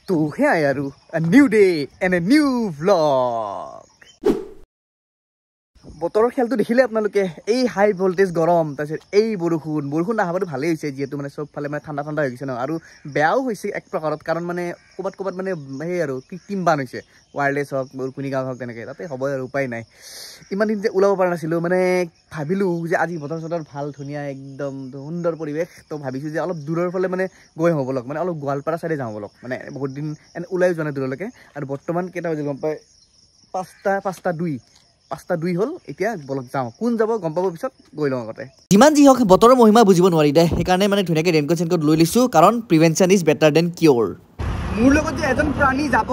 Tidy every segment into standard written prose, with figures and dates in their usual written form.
তো সেয়াই আৰু a new day and a new vlog বতৰৰ খেলটো দেখিলে আপোনালোকে এই হাই ভোল্টেজ গৰম তাৰপিছত এই বৰষুণ নাহাবাটো ভালেই হৈছে যেহেতু মানে সব ফালে মানে ঠাণ্ডা ঠাণ্ডা হৈ গৈছে ন আৰু বেয়াও হৈছে এক প্ৰকাৰত কাৰণ মানে ক'বাত মানে সেই আৰু কৃত্ৰিম বান হৈছে ওয়াৰলেছ হওক বৰষুণি গাঁও হওক তেনেকৈ তাতে হ'ব আৰু উপায় নাই ইমান দিন যে ওলাব পৰা নাছিলোঁ মানে ভাবিলোঁ যে আজি বতৰ চতৰ ভাল ধুনীয়া একদম সুন্দৰ পৰিৱেশ তো ভাবিছোঁ যে অলপ দূৰৰ ফালে মানে গৈ হ'ব লগ মানে অলপ গোৱালপাৰা চাইডে যাওঁ বলক মানে বহুত দিন এনে ওলাই যোৱা নাই দূৰলৈকে আৰু বৰ্তমান কেইটা বাজি গম পায় 5:02 হ'ল এতিয়া বলক যাওঁ কোন যাব গম পাব পিছত গৈ লওঁ আগতে যিমান যি হওক বতৰৰ মহিমা বুজিব নোৱাৰি দে সেইকাৰণে মানে ধুনীয়াকৈ ৰেইনকোট চেইনকোট লৈ লৈছোঁ কাৰণ প্ৰিভেনশ্যন ইজ বেটাৰ দেন কিয়ৰ মোৰ লগত যে এজন প্ৰাণী যাব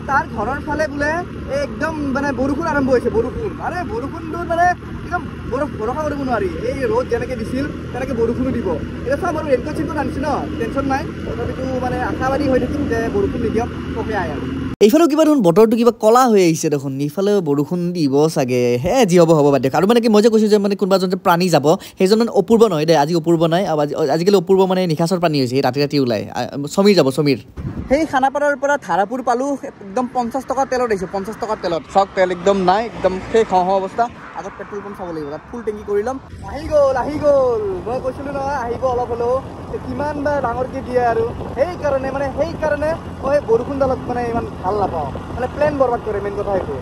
তাৰ ঘৰৰ ফালে বোলে একদম মানে বৰষুণ আৰম্ভ হৈছে বৰষুণ আৰে বৰষুণটো মানে একদম ভৰসা কৰিব নোৱাৰি এই ৰ'দ যেনেকৈ দিছিল তেনেকৈ বৰষুণো দিব এতিয়া চাম আৰু ৰেইনকোট চেইনকোট আনিছোঁ ন টেনশ্যন নাই তথাপিতো মানে আশাবাদী হৈ থাকিম যে বৰষুণ নিদিয়ক কমে আহে আৰু এইফালেও কিবা দেখোন বতৰটো কিবা কলা হৈ আহিছে দেখোন ইফালেও বৰষুণ দিব চাগে হে যি হ'ব বাদ দিয়ক আৰু মানে কি মই যে কৈছোঁ যে মানে কোনোবা এজন যে প্ৰাণী যাব সেইজন মানে অপূৰ্ব নহয় দে আজি অপূৰ্ব নাই আজিকালি অপূৰ্ব মানে নিশাচৰ প্ৰাণী হৈছে ৰাতি ওলাই সমীৰ যাব সমীৰ সেই খানাপাৰাৰ পৰা ধাৰাপুৰ পালোঁ একদম 50 টকা তেলত আহিছোঁ 50 টকা তেলত চাওক তেল একদম নাই একদম শেষ হওঁ অৱস্থা আগত পেট্ৰল পাম্প চাব লাগিব তাত ফুল টেংকি কৰি ল'ম আহি গ'ল মই কৈছিলোঁ নহয় আহিব অলপ হ'লেও কিমান বা ডাঙৰকৈ দিয়ে আৰু সেইকাৰণে মই বৰষুণডালত মানে ইমান ভাল নাপাওঁ মানে প্লেন বৰবাদ কৰে মেইন কথা সেইটো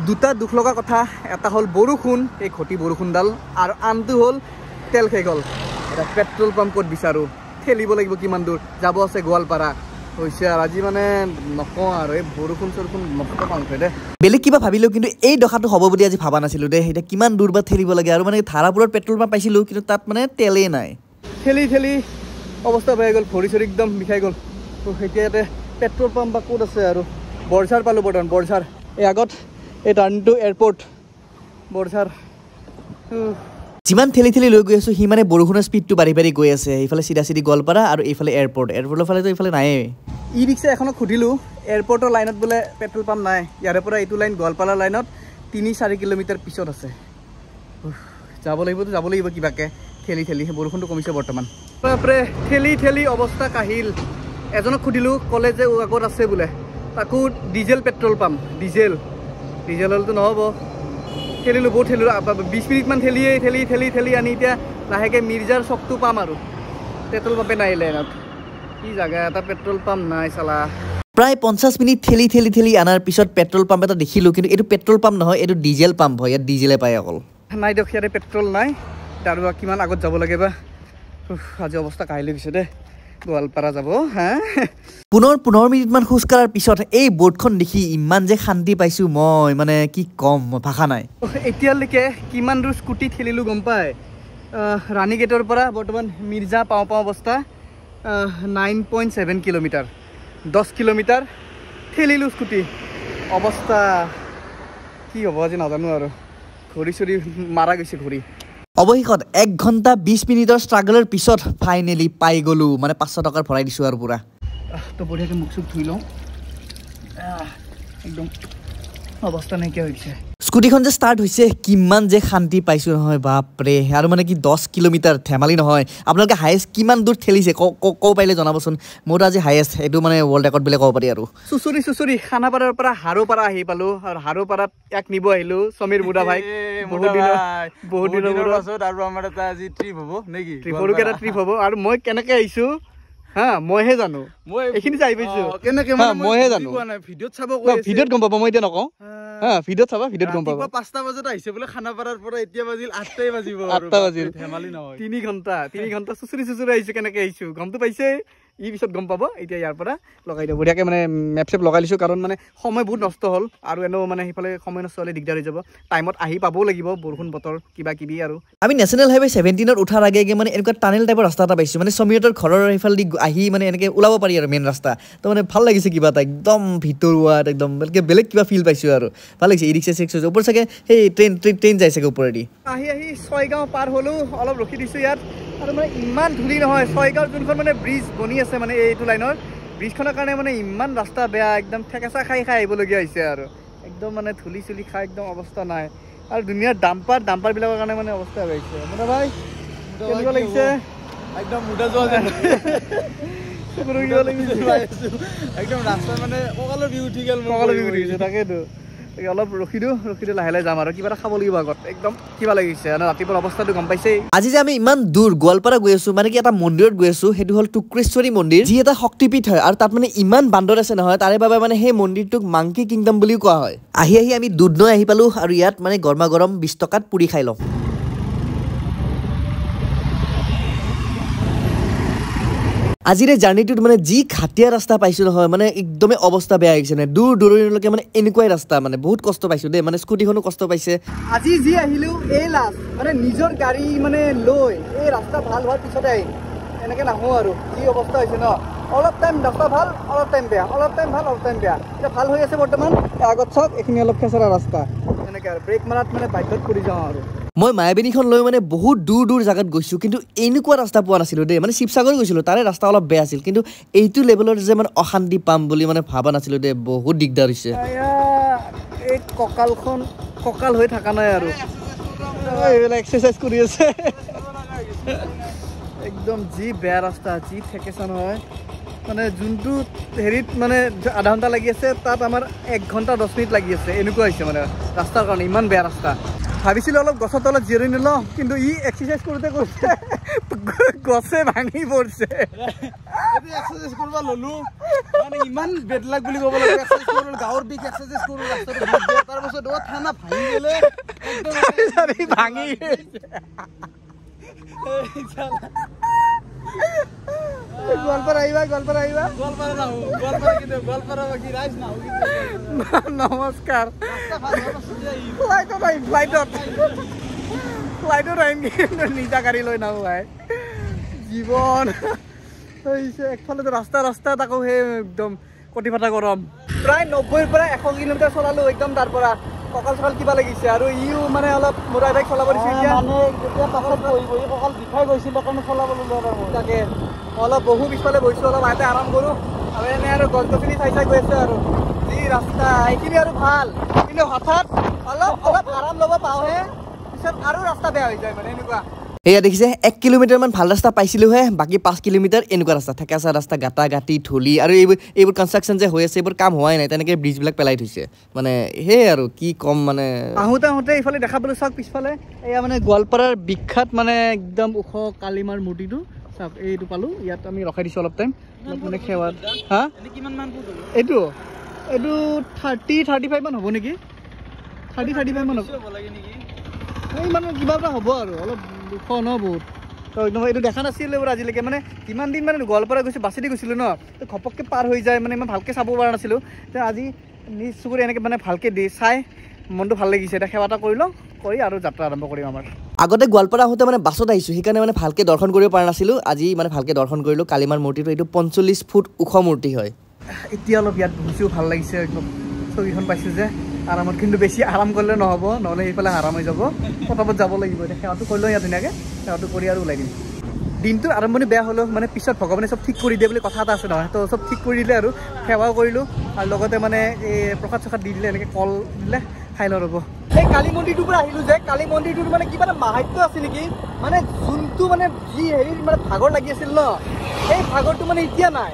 দুটা দুখ লগা কথা এটা হ'ল বৰষুণ এই ঘটি বৰষুণডাল আৰু আনটো হ'ল তেল শেষ হ'ল এটা পেট্ৰল পাম্প ক'ত বিচাৰোঁ ঠেলিব লাগিব কিমান দূৰ যাব আছে গোৱালপাৰা হৈছে আৰু আজি মানে নকওঁ আৰু এই বৰষুণ চৰষুণ নকওঁ পাওঁ দে বেলেগ কিবা ভাবিলোঁ কিন্তু এই দশাটো হ'ব বুলি আজি ভাবা নাছিলোঁ দে এতিয়া কিমান দূৰ বা ঠেলিব লাগে আৰু মানে ধাৰাপুৰত পেট্ৰল পাম্প পাইছিলোঁ কিন্তু তাত মানে তেলেই নাই ঠেলি অৱস্থা বেয়া গ'ল ভৰি চৰি একদম বিষাই গ'ল এতিয়া ইয়াতে পেট্ৰল পাম্প বা ক'ত আছে আৰু বৰঝাৰ পালোঁ বৰ্তমান বৰঝাৰ এই আগত এই টাৰ্ণটো এয়াৰপৰ্ট বৰঝাৰ যিমান ঠেলি লৈ গৈ আছোঁ সি মানে বৰষুণৰ স্পীডটো বাঢ়ি গৈ আছে এইফালে চিধা গোৱালপাৰা আৰু এইফালে এয়াৰপৰ্টৰ ফালেতো এইফালে নায়েই ই ৰিক্সা এখনক সুধিলোঁ এয়াৰপৰ্টৰ লাইনত বোলে পেট্ৰল পাম্প নাই ইয়াৰে পৰা এইটো লাইন গোৱালপাৰা লাইনত 3-4 কিলোমিটাৰ পিছত আছে যাব লাগিব কিবাকৈ ঠেলি বৰষুণটো কমিছে বৰ্তমান বাপৰে ঠেলি অৱস্থা কাহিল এজনক সুধিলোঁ ক'লে যে আগত আছে বোলে তাকো ডিজেল পেট্ৰল পাম্প ডিজেল হ'লেতো নহ'ব ঠেলিলোঁ বহুত ঠেলিলোঁ 20 মিনিটমান ঠেলি আনি এতিয়া লাহেকৈ মিৰ্জাৰ চকটো পাম আৰু পেট্ৰল পাম্পে নাই লাইনত কি জাগা এটা পেট্ৰল পাম্প নাই চালা প্ৰায় 50 মিনিট ঠেলি আনাৰ পিছত পেট্ৰল পাম্প এটা দেখিলোঁ কিন্তু এইটো পেট্ৰল পাম্প নহয় এইটো ডিজেল পাম্প হয় ইয়াত ডিজেলে পায় অকল নাই দিয়ক ইয়াতে পেট্ৰল নাই আৰু কিমান আগত যাব লাগে বা আজি অৱস্থা কাহিলে গৈছে দে গোৱালপাৰা যাব হা পুনৰ 15 মিনিটমান খোজ কঢ়াৰ পিছত এই বোৰ্ডখন দেখি ইমান যে শান্তি পাইছোঁ মই মানে কি ক'ম মই ভাষা নাই এতিয়ালৈকে কিমান দূৰ স্কুটি ঠেলিলোঁ গম পায় ৰাণী গেটৰ পৰা বৰ্তমান মিৰ্জা পাওঁ অৱস্থা 9.7 কিলোমিটাৰ 10 কিলোমিটাৰ ঠেলিলোঁ স্কুটি অৱস্থা কি হ'ব আজি নাজানো আৰু ঘড়ী চৰি মাৰা গৈছে ঘড়ী অৱশেষত 1 ঘণ্টা 20 মিনিটৰ ষ্ট্ৰাগলৰ পিছত ফাইনেলি পাই গ'লোঁ মানে 500 টকাৰ ভৰাই দিছোঁ আৰু পুৰা তো বঢ়িয়াকৈ মুখ চুখ ধুই লওঁ একদম অৱস্থা নাইকিয়া হৈছে স্কুটিখন যে ষ্টাৰ্ট হৈছে কিমান যে শান্তি পাইছোঁ নহয় বাপৰে আৰু মানে কি 10 কিলোমিটাৰ ধেমালি নহয় আপোনালোকে হায়েষ্ট কিমান দূৰ ঠেলিছে ক'ব পাৰিলে জনাবচোন মোৰ আজি হায়েষ্ট এইটো মানে ৱৰ্ল্ড ৰেকৰ্ড বুলি ক'ব পাৰি আৰু চুচুৰি খানাপাৰাৰ পৰা হাৰোপাৰা আহি পালোঁ আৰু হাৰোপাৰাত ইয়াক নিব আহিলোঁ সমীৰ বুঢ়া ভাই বহুত দিনৰ পাছত আৰু আমাৰ এটা আজি ট্ৰিপ হ'ব নেকি ট্ৰিপৰকে এটা ট্ৰিপ হ'ব আৰু মই কেনেকৈ আহিছোঁ হা মইহে জানো মই এইখিনি যাই পাইছোঁ কেনেকৈ মইহে জানো ভিডিঅ'ত চাব ভিডিঅ'ত গম পাব মই এতিয়া নকওঁ হা ভিডিঅ'ত চাবা ভিডিঅ'ত গম পাবা 5টা বজাত আহিছে বোলে খানাপাৰাৰ পৰা এতিয়া বাজিল 8টাই বাজিব 8টা বাজিল ধেমালি নহয় 3 ঘণ্টা চুচুৰি আহিছে কেনেকৈ আহিছোঁ গমটো পাইছে ই পিছত গম পাব এতিয়া ইয়াৰ পৰা লগাই দিওঁ বঢ়িয়াকৈ মানে মেপ চেপ লগাই লৈছোঁ কাৰণ মানে সময় বহুত নষ্ট হ'ল আৰু এনেও মানে সেইফালে সময় নষ্ট হ'লে দিগদাৰ হৈ যাব টাইমত আহি পাবও লাগিব বৰষুণ বতৰ কিবা কিবি আৰু আমি নেশ্যনেল হাইৱে 17ত উঠাৰ আগে মানে এনেকুৱা টানেল টাইপৰ ৰাস্তা এটা পাইছোঁ মানে সমীৰহঁতৰ ঘৰৰ সেইফালেদি আহি মানে এনেকৈ ওলাব পাৰি আৰু মেইন ৰাস্তা তো মানে ভাল লাগিছে কিবা এটা একদম ভিতৰুৱাত একদম বেলেগ কিবা ফিল পাইছোঁ আৰু ভাল লাগিছে ই ৰিক্সা চিক্সা ওপৰ চাগে সেই ট্ৰেইন যায় চাগে ওপৰেদি আহি ছয়গাঁও পাৰ হ'লোঁ অলপ ৰখি দিছোঁ ইয়াত আৰু মানে ইমান ধূলি নহয় ছয়গাঁৱৰ যোনখন মানে ব্ৰিজ বনি আছে মানে এইটো লাইনৰ ব্ৰিজখনৰ কাৰণে মানে ইমান ৰাস্তা বেয়া একদম ঠেকেচা খাই আহিবলগীয়া হৈছে আৰু একদম মানে ধূলি চুলি খাই একদম অৱস্থা নাই আৰু ধুনীয়া ডাম্পাৰবিলাকৰ কাৰণে মানে অৱস্থা বেয়া হৈছে মুদা ভাই কেনেকুৱা লাগিছে একদম মুদা যোৱা একদম ৰাস্তা মানে কঁকালৰ বিহু উঠি গ'ল তাকেতো অলপ ৰখি দিওঁ লাহে লাহে যাম আৰু কিবা এটা খাব লাগিব আগত একদম কিবা লাগিছে ৰাতিপুৱাৰ অৱস্থাটো গম পাইছেই আজি যে আমি ইমান দূৰ গোৱালপাৰা গৈ আছো মানে কি এটা মন্দিৰত গৈ আছো সেইটো হ'ল টুক্ৰেশ্বৰী মন্দিৰ যি এটা শক্তিপীঠ হয় আৰু তাত মানে ইমান বান্দৰ আছে নহয় তাৰে বাবে মানে সেই মন্দিৰটোক মাংকি কিংডম বুলিও কোৱা হয় আহি আমি দুধনৈ আহি পালো আৰু ইয়াত মানে গৰমা গৰম 20 টকাত পুৰি খাই লওঁ আজিৰে জাৰ্নিটোত মানে যি খাটিয়া ৰাস্তা পাইছো নহয় মানে একদমে অৱস্থা বেয়া হৈছে মানে দূৰ দূৰণিলৈকে মানে এনেকুৱাই ৰাস্তা মানে বহুত কষ্ট পাইছো দেই মানে স্কুটিখনো কষ্ট পাইছে আজি যি আহিলো এই লাষ্ট মানে নিজৰ গাড়ী মানে লৈ এই ৰাস্তা ভাল হোৱাৰ পিছতে আহিম এনেকে নাহো আৰু যি অৱস্থা হৈছে ন অলপ টাইম ৰাস্তা ভাল অলপ টাইম বেয়া অলপ টাইম ভাল অলপ টাইম বেয়া এতিয়া ভাল হৈ আছে বৰ্তমান আগত চাওক এইখিনি অলপ খেঁচৰা ৰাস্তা এনেকে আৰু ব্ৰেক মাৰাত মানে বাধ্যত পৰি যাওঁ আৰু মই মায়াবিনীখন লৈ মানে বহুত দূৰ জাগাত গৈছো কিন্তু এনেকুৱা ৰাস্তা পোৱা নাছিলো দেই মানে শিৱসাগৰ গৈছিলো তাৰে ৰাস্তা অলপ বেয়া আছিল কিন্তু এইটো লেভেলৰ যে মানে অশান্তি পাম বুলি মানে ভাবা নাছিলো দেই বহুত দিগদাৰ হৈছে এই কঁকাল হৈ থকা নাই আৰু এইবিলাক এক্সাৰচাইজ কৰি আছে একদম যি বেয়া ৰাস্তা যি ঠেকেচা নহয় মানে যোনটো হেৰিত মানে আধা ঘণ্টা লাগি আছে তাত আমাৰ 1 ঘণ্টা 10 মিনিট লাগি আছে এনেকুৱা হৈছে মানে ৰাস্তাৰ কাৰণে ইমান বেয়া ৰাস্তা ভাবিছিলো অলপ গছৰ তলত জিৰণি লওঁ কিন্তু ই এক্সাৰচাইজ কৰোঁতে গছে ভাঙি পৰিছে এক্সাৰচাইজ কৰিব ললো মানে ইমান বেড লাগ বুলি ক'ব লাগে এক্সাৰচাইজ কৰোঁ গাঁৱৰ বিষ এক্সাৰচাইজ কৰোঁ ৰাস্তাটো তাৰপাছত ঠাণ্ডা ভাঙি গ'লে ভাঙি গোৱালপাৰা আহিবা নমস্কাৰ ফ্লাইটত আহিম নিজা গাড়ী লৈ নাহো ভাই জীৱন একফালেতো ৰাস্তা আকৌ সেই একদম কটি ফটা গৰম প্ৰায় 90ৰ পৰা 100 কিলোমিটাৰ চলালো একদম তাৰ পৰা কঁকাল চকাল কিবা লাগিছে আৰু ইও মানে অলপ মোটাই বাইক চলাব দিছে এতিয়া মানে যেতিয়া পাছত বহি কঁকাল বিষাই গৈছিল কাৰণে চলাব ল'লো তাকে অলপ বহু পিছফালে বহিছোঁ অলপ আইতে আৰাম কৰোঁ আৰু এনে আৰু গছ গছনি চাই গৈ আছে আৰু যি ৰাস্তা এইখিনি আৰু ভাল কিন্তু হঠাৎ অলপ আৰাম ল'ব পাওঁহে পিছত আৰু ৰাস্তা বেয়া হৈ যায় মানে এনেকুৱা এয়া দেখিছে 1 কিলোমিটাৰ মান ভাল ৰাস্তা পাইছিলোহে বাকী 5 কিলোমিটাৰ এনেকুৱা ৰাস্তা ঠেকেচা ৰাস্তা গাটা গাটি ধূলি আৰু এইবোৰ কনষ্ট্ৰাকশ্যন যে হৈ আছে এইবোৰ কাম হোৱাই নাই তেনেকৈ ব্ৰিজবিলাক পেলাই থৈছে মানে সেই আৰু কি কম মানে আহোঁতে এইফালে দেখা পালোঁ চাওক পিছফালে এয়া মানে গোৱালপাৰাৰ বিখ্যাত মানে একদম ওখ কালিমাৰ মূৰ্তিটো চাওক এইটো পালোঁ ইয়াত আমি ৰখাই দিছোঁ অলপ টাইম মানে সেৱাত হা এইটো 30-35 মান হ'ব নেকি 30-35 মান হ'ব এই মানে কিবা এটা হ'ব আৰু অলপ দুখ ন বহুত তো একদম এইটো দেখা নাছিলোঁ এইবোৰ আজিলৈকে মানে কিমান দিন মানে গোৱালপাৰা গৈছোঁ বাছি দি গৈছিলোঁ ন তো ঘপককৈ পাৰ হৈ যায় মানে ইমান ভালকৈ চাব পৰা নাছিলোঁ তো আজি নিজ চকুৰে এনেকৈ মানে ভালকৈ চাই মনটো ভাল লাগিছে এতিয়া সেৱা এটা কৰি লওঁ কৰি আৰু যাত্ৰা আৰম্ভ কৰিম আমাৰ আগতে গোৱালপাৰা আহোঁতে মানে বাছত আহিছোঁ সেইকাৰণে মানে ভালকৈ দৰ্শন কৰিব পৰা নাছিলোঁ আজি মানে ভালকৈ দৰ্শন কৰিলোঁ কালিমাৰ মূৰ্তিটো এইটো 45 ফুট ওখ মূৰ্তি হয় এতিয়া অলপ ইয়াত বহিছোঁ ভাল লাগিছে একদম ছবিখন পাইছোঁ যে আৰামত কিন্তু বেছি আৰাম কৰিলে নহ'ব নহ'লে সেইফালে আৰাম হৈ যাব পটাপট যাব লাগিব এতিয়া সেৱাটো কৰি লওঁ ইয়াত ধুনীয়াকৈ সেৱাটো কৰি আৰু ওলাই দিম দিনটোৰ আৰম্ভণি বেয়া হ'লেও মানে পিছত ভগৱানে চব ঠিক কৰি দিয়ে বুলি কথা এটা আছে নহয় তো চব ঠিক কৰি দিলে আৰু সেৱাও কৰিলোঁ আৰু লগতে মানে এই প্ৰসাদ চসাদ দি দিলে এনেকৈ কল দিলে খাই লওঁ ৰ'ব এই কালী মন্দিৰটোৰ পৰা আহিলোঁ যে কালী মন্দিৰটোৰ মানে কিবা এটা মাহাত্য আছে নেকি মানে যোনটো মানে যি হেৰিৰ মানে ভাগৰ লাগি আছিল ন সেই ভাগৰটো মানে এতিয়া নাই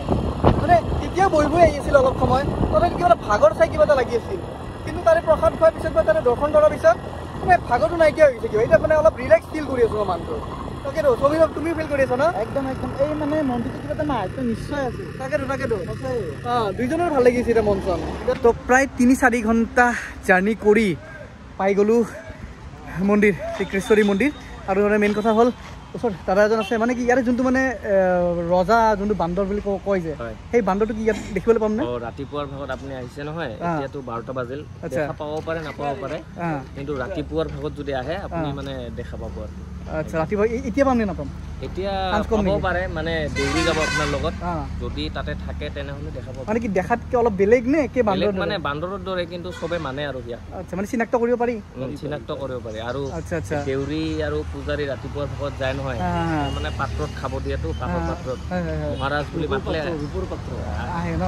মানে তেতিয়াও বহি আহি আছিল অলপ সময় তথাপি কিবা এটা ভাগৰ চাই কিবা এটা লাগি আছিল কিন্তু তাৰে প্ৰসাদ খোৱাৰ পিছত বা তাৰে দৰ্শন কৰাৰ পিছত মানে ভাগৰটো নাইকিয়া হৈ গৈছে কিবা এতিয়া মানে অলপ ৰিলেক্স ফিল কৰি আছোঁ মই মানুহটো তাকেতো ছবি তুমি ফিল কৰি আছা ন একদম এই মানে মন্দিৰটো কিবা এটা মাহাত্য নিশ্চয় আছে তাকেতো দুইজনৰ ভাল লাগিছে এতিয়া মন চন তো প্ৰায় 3-4 ঘণ্টা জাৰ্ণি কৰি পাই গ'লোঁ মন্দিৰ শ্ৰীকৃষ্ণৰী মন্দিৰ আৰু মেইন কথা হ'ল ওচৰত দাদা এজন আছে মানে কি ইয়াৰে যোনটো মানে ৰজা যোনটো বান্দৰ বুলি কয় যে সেই বান্দৰটো কি ইয়াত দেখিবলৈ পাম নে ৰাতিপুৱাৰ ভাগত আপুনি আহিছে নহয় এতিয়াতো 12টা বাজিল দেখা পাব পাৰে নাপাব পাৰে কিন্তু ৰাতিপুৱাৰ ভাগত যদি আহে আপুনি মানে দেখা পাব আৰু আচ্ছা ৰাতিপুৱা এতিয়া পাম নে নাপাম এতিয়া পাব পাৰে মানে দৌৰি যাব আপোনাৰ লগত যদি তাতে থাকে তেনেহ'লে দেখা পাব মানে কি দেখাতকে অলপ বেলেগ নে কে বান্দৰ মানে বান্দৰৰ দৰে কিন্তু সবে মানে আৰু ইয়া আচ্ছা মানে চিনাক্ত কৰিব পাৰি আৰু আচ্ছা আচ্ছা দেউৰী আৰু পূজাৰী ৰাতিপুৱাৰ ভাগত যায় নহয় মানে পাত্ৰত খাব দিয়াটো কাঠৰ পাত্ৰত মহাৰাজ বুলি মাতিলে ৰূপৰ পাত্ৰ আহে ন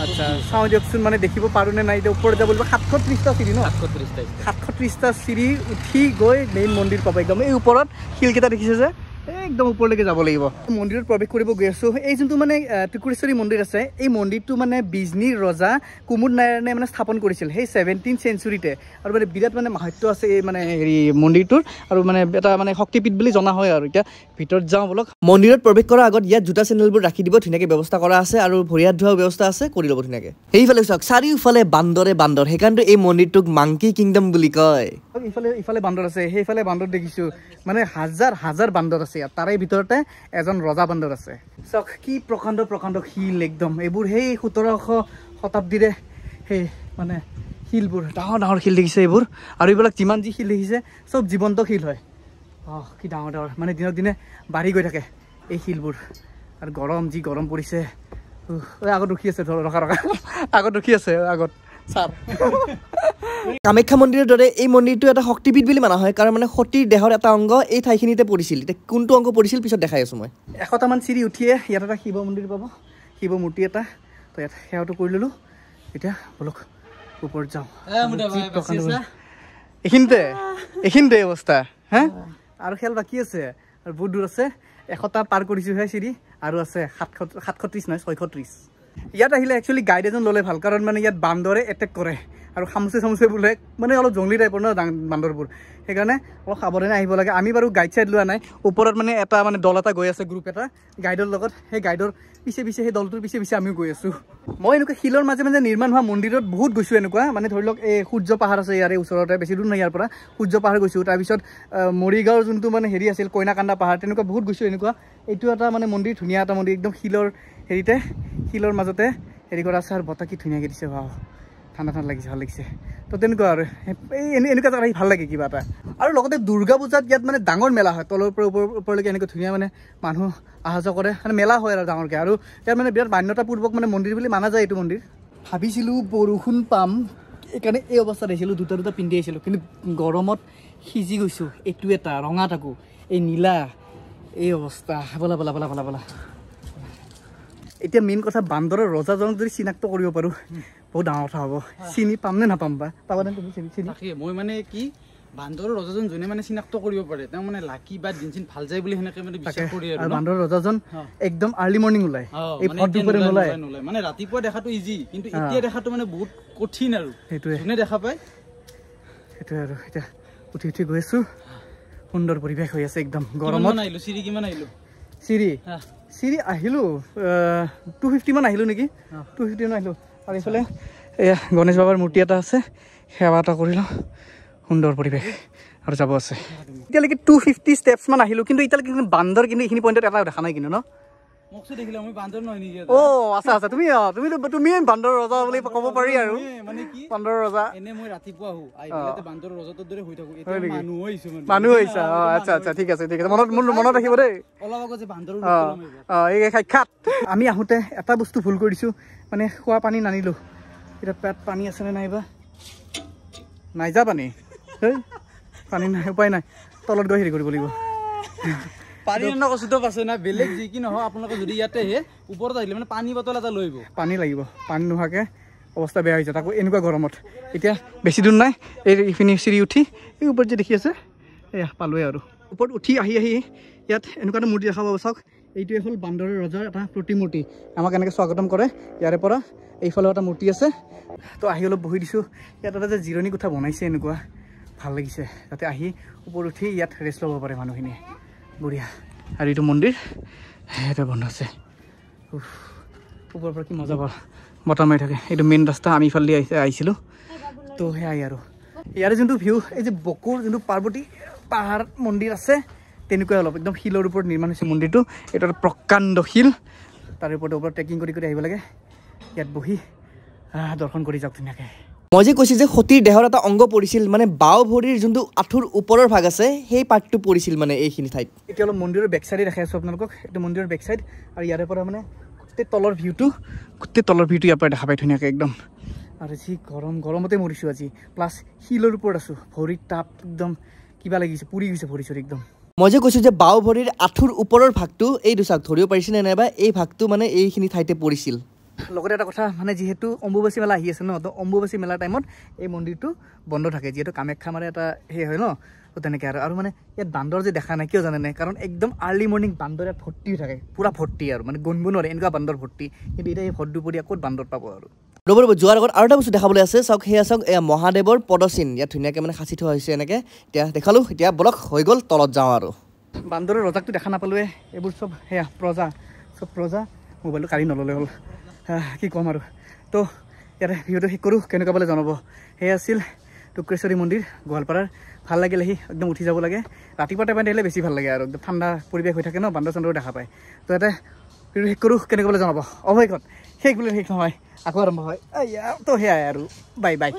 আচ্ছা চাওঁ দিয়কচোন মানে দেখিব পাৰোঁ নে নাই এতিয়া ওপৰত যাব লাগিব 730টা চিৰি ন 730টা চিৰি উঠি গৈ মেইন মন্দিৰ পাব একদম এই ওপৰত শিলকেইটা দেখিছে যে একদম ওপৰলৈকে যাব লাগিব মন্দিৰত প্ৰৱেশ কৰিব গৈ আছো এই যোনটো মানে ত্ৰিকুৰেশ্বৰী মন্দিৰ আছে এই মন্দিৰটো মানে বিজনীৰ ৰজা কুমুদ নাৰায়ণে মানে স্থাপন কৰিছিল সেই 17th চেঞ্চুৰীতে আৰু মানে বিৰাট মানে মাহাত্য আছে এই মানে হেৰি মন্দিৰটোৰ আৰু মানে এটা মানে শক্তিপীঠ বুলি জনা হয় আৰু এতিয়া ভিতৰত যাওঁ বলক মন্দিৰত প্ৰৱেশ কৰাৰ আগত ইয়াত জোতা চেণ্ডেলবোৰ ৰাখি দিব ধুনীয়াকৈ ব্যৱস্থা কৰা আছে আৰু ভৰি হাত ধোৱাৰ ব্যৱস্থা আছে কৰি ল'ব ধুনীয়াকৈ সেইফালে চাওক চাৰিওফালে বান্দৰে বান্দৰ সেইকাৰণে এই মন্দিৰটোক মাংকি কিংডম বুলি কয় ইফালে বান্দৰ আছে সেইফালে বান্দৰ দেখিছোঁ মানে হাজাৰ হাজাৰ বান্দৰ আছে ইয়াত তাৰে ভিতৰতে এজন ৰজা বান্দৰ আছে চাওক কি প্ৰকাণ্ড প্ৰকাণ্ড শিল একদম এইবোৰ সেই 1700 শতাব্দীৰে সেই মানে শিলবোৰ ডাঙৰ ডাঙৰ শিল দেখিছে এইবোৰ আৰু এইবিলাক যিমান যি শিল দেখিছে চব জীৱন্ত শিল হয় কি ডাঙৰ ডাঙৰ মানে দিনক দিনে বাঢ়ি গৈ থাকে এই শিলবোৰ আৰু গৰম যি গৰম পৰিছে আগত ৰখি আছে ৰখা আগত ৰখি আছে আগত ছাৰ কামাখ্যা মন্দিৰৰ দৰে এই মন্দিৰটো এটা শক্তিপীঠ বুলি মানা হয় কাৰণ মানে সতীৰ দেহৰ এটা অংগ এই ঠাইখিনিতে পৰিছিল এতিয়া কোনটো অংগ পৰিছিল পিছত দেখাই আছোঁ মই 100টামান চিৰি উঠিয়ে ইয়াত এটা শিৱ মন্দিৰ পাব শিৱ মূৰ্তি এটা তো ইয়াত সেৱাটো কৰি ল'লোঁ এতিয়া বলক ওপৰত যাওঁ এইখিনিতে অৱস্থা হা আৰু খেল বাকী আছে আৰু বহুত দূৰ আছে 100টা পাৰ কৰিছোঁহে চিৰি আৰু আছে 730 নহয় 630 ইয়াত আহিলে একচুৱেলি গাইড এজন ল'লে ভাল কাৰণ মানে ইয়াত বান্দৰে এটেক কৰে আৰু খামুচে বোলে মানে অলপ জংলী টাইপৰ ন বান্দৰবোৰ সেইকাৰণে অলপ সাৱধানে আহিব লাগে আমি বাৰু গাইড চাইড লোৱা নাই ওপৰত মানে এটা মানে দল এটা গৈ আছে গ্ৰুপ এটা গাইডৰ লগত সেই গাইডৰ পিছে সেই দলটোৰ পিছে আমিও গৈ আছোঁ মই এনেকুৱা শিলৰ মাজে নিৰ্মাণ হোৱা মন্দিৰত বহুত গৈছোঁ এনেকুৱা মানে ধৰি লওক এই সূৰ্য পাহাৰ আছে ইয়াৰে ওচৰতে বেছি দূৰ নহয় ইয়াৰ পৰা সূৰ্য পাহাৰ গৈছোঁ তাৰপিছত মৰিগাঁৱৰ যোনটো মানে হেৰি আছিল কইনাকান্দা পাহাৰ তেনেকুৱা বহুত গৈছোঁ এনেকুৱা এইটো এটা মানে মন্দিৰ ধুনীয়া এটা মন্দিৰ একদম শিলৰ মাজতে হেৰি কৰা আছে আৰু বতাহ কি ধুনীয়াকৈ দিছে ঠাণ্ডা লাগিছে ভাল লাগিছে তো তেনেকুৱা আৰু এই এনেকুৱা জেগাত আহি ভাল লাগে কিবা এটা আৰু লগতে দুৰ্গা পূজাত ইয়াত মানে ডাঙৰ মেলা হয় তলৰ পৰা ওপৰলৈকে এনেকৈ ধুনীয়া মানে মানুহ অহা যোৱা কৰে মানে মেলা হয় আৰু ডাঙৰকৈ আৰু ইয়াত মানে বিৰাট মান্যতাপূৰ্বক মানে মন্দিৰ বুলি মানা যায় এইটো মন্দিৰ ভাবিছিলোঁ বৰষুণ পাম এইকাৰণে এই অৱস্থাত আহিছিলোঁ দুটা পিন্ধি আহিছিলোঁ কিন্তু গৰমত সিজি গৈছোঁ এইটো এটা ৰঙা থাকো এই নীলা এই অৱস্থা বলা এতিয়া মেইন কথা বান্দৰৰ ৰজাজনক যদি চিনাক্ত কৰিব পাৰোঁ বহুত ডাঙৰ কথা হ'ব চিনি পাম নে নাপাম বা পাবানে তুমি চিনি মই মানে কি বান্দৰৰ ৰজাজন যোনে মানে চিনাক্ত কৰিব পাৰে তেওঁ মানে লাকি বা দিন ভাল যায় বুলি সেনেকৈ মানে বিশ্বাস কৰি আৰু বান্দৰৰ ৰজাজন একদম আৰ্লি মৰ্ণিং ওলায় এই ভৰ দুপৰে নোলায় মানে ৰাতিপুৱা দেখাটো ইজি কিন্তু এতিয়া দেখাটো মানে বহুত কঠিন আৰু সেইটোৱে যোনে দেখা পায় সেইটোৱে আৰু এতিয়া উঠি গৈ আছোঁ সুন্দৰ পৰিৱেশ হৈ আছে একদম গৰমত আহিলোঁ চিৰি কিমান আহিলোঁ চিৰি আহিলোঁ 250 মান আহিলোঁ নেকি 250 মান আহিলোঁ আৰু এইফালে এয়া গণেশ বাবাৰ মূৰ্তি এটা আছে সেৱা এটা কৰি লওঁ সুন্দৰ পৰিৱেশ আৰু যাব আছে এতিয়ালৈকে 250 ষ্টেপছ মান আহিলোঁ কিন্তু এতিয়ালৈকে বান্দৰ কিন্তু এইখিনি পইণ্টত এটা দেখা নাই কিন্তু ন আচ্ছা তুমি বান্দৰৰ ৰজা বুলি ক'ব পাৰি আৰু বান্দৰৰ ৰজা মানুহ আহিছা আচ্ছা ঠিক আছে মনত ৰাখিব দেই সাক্ষাৎ আমি আহোঁতে এটা বস্তু ভুল কৰিছোঁ মানে খোৱা পানী নানিলোঁ এতিয়া পেট পানী আছেনে নাইবা নাই যা পানী নাই উপায় নাই তলত গৈ হেৰি কৰিব লাগিব বেলেগ যি কি নহয় আপোনালোকে যদি ইয়াতে ওপৰত আহিলে মানে পানী বটল এটা লৈ পানী লাগিব পানী নোহোৱাকৈ অৱস্থা বেয়া হৈছে তাকো এনেকুৱা গৰমত এতিয়া বেছি দূৰ নাই এইখিনি চিৰি উঠি এই ওপৰত যে দেখি আছে এয়া পালোৱে আৰু ওপৰত উঠি আহি ইয়াত এনেকুৱা এটা মূৰ্তি দেখা পাব চাওক এইটোৱে হ'ল বান্দৰৰ ৰজাৰ এটা প্ৰতিমূৰ্তি আমাক এনেকৈ স্বাগতম কৰে ইয়াৰে পৰা এইফালেও এটা মূৰ্তি আছে তো আহি অলপ বহি দিছোঁ ইয়াত এটা যে জিৰণি কোঠা বনাইছে এনেকুৱা ভাল লাগিছে যাতে আহি ওপৰত উঠি ইয়াত ৰেষ্ট ল'ব পাৰে মানুহখিনিয়ে বঢ়িয়া আৰু এইটো মন্দিৰ এটা বন্ধ আছে ওপৰৰ পৰা কি মজা বতাহ মাৰি থাকে এইটো মেইন ৰাস্তা আমি ইফালে দি আহিছিলোঁ তো সেয়াই আৰু ইয়াৰে যোনটো ভিউ এই যে বকুৰ যোনটো পাৰ্বতী পাহাৰ মন্দিৰ আছে তেনেকুৱাই অলপ একদম শিলৰ ওপৰত নিৰ্মাণ হৈছে মন্দিৰটো এইটো এটা প্ৰকাণ্ড শিল তাৰে ওপৰত ট্ৰেকিং কৰি আহিব লাগে ইয়াত বহি দৰ্শন কৰি যাওক ধুনীয়াকৈ মই যে কৈছোঁ যে সতীৰ দেহৰ এটা অংগ পৰিছিল মানে বাও ভৰিৰ যোনটো আঁঠুৰ ওপৰৰ ভাগ আছে সেই পাৰ্টটো পৰিছিল মানে এইখিনি ঠাইত এতিয়া অলপ মন্দিৰৰ বেক চাইডে দেখাই আছোঁ আপোনালোকক এইটো মন্দিৰৰ বেক চাইড আৰু ইয়াৰে পৰা মানে গোটেই তলৰ ভিউটো ইয়াৰ পৰা দেখা পায় ধুনীয়াকৈ একদম আৰু যি গৰমতে মৰিছোঁ আজি প্লাছ শিলৰ ওপৰত আছোঁ ভৰিৰ তাপ একদম কিবা লাগিছে পুৰি গৈছে ভৰি চৰি একদম মই যে কৈছোঁ যে বাও ভৰিৰ আঁঠুৰ ওপৰৰ ভাগটো এই দুচাক ধৰিব পাৰিছেনে নাইবা এই ভাগটো মানে এইখিনি ঠাইতে পৰিছিল লগতে এটা কথা মানে যিহেতু অম্বুবাচী মেলা আহি আছে ন তো অম্বুবাচী মেলাৰ টাইমত এই মন্দিৰটো বন্ধ থাকে যিহেতু কামাখ্যা মানে এটা সেই হয় ন তো তেনেকৈ আৰু মানে ইয়াত বান্দৰ যে দেখা নাই কিয় জানেনে কাৰণ একদম আৰ্লি মৰ্ণিং বান্দৰ ইয়াত ভৰ্তি হৈ থাকে পূৰা ভৰ্তি আৰু মানে গণিব নোৱাৰে এনেকুৱা বান্দৰ ভৰ্তি কিন্তু এতিয়া এই ভৰ দুপৰীয়া ক'ত বান্দৰ পাব আৰু ৰ'ব যোৱাৰ আগত আৰু এটা বস্তু দেখাবলৈ আছে চাওক সেয়া চাওক এয়া মহাদেৱৰ পদচিন ইয়াত ধুনীয়াকৈ মানে সাঁচি থোৱা হৈছে এনেকৈ এতিয়া দেখালোঁ এতিয়া বলক হৈ গ'ল তলত যাওঁ আৰু বান্দৰৰ ৰজাকটো দেখা নাপালোৱে এইবোৰ চব সেয়া প্ৰজা মোবাইলটো কাঢ়ি নল'লে হ'ল কি ক'ম আৰু তো ইয়াতে ভিডিঅ'টো শেষ কৰোঁ কেনেকুৱা পালে জনাব সেয়া আছিল টুক্ৰেশ্বৰী মন্দিৰ গোৱালপাৰাৰ ভাল লাগিল আহি একদম উঠি যাব লাগে ৰাতিপুৱা টাইমত আহিলে বেছি ভাল লাগে আৰু একদম ঠাণ্ডা পৰিৱেশ হৈ থাকে ন বান্দৰ চান্দৰো দেখা পায় তো ইয়াতে ভিডিঅ'টো শেষ কৰোঁ কেনেকুৱা পালে জনাব অৱশেষত শেষ বুলি শেষ নহয় আকৌ আৰম্ভ হয় তো সেয়াই আৰু বাই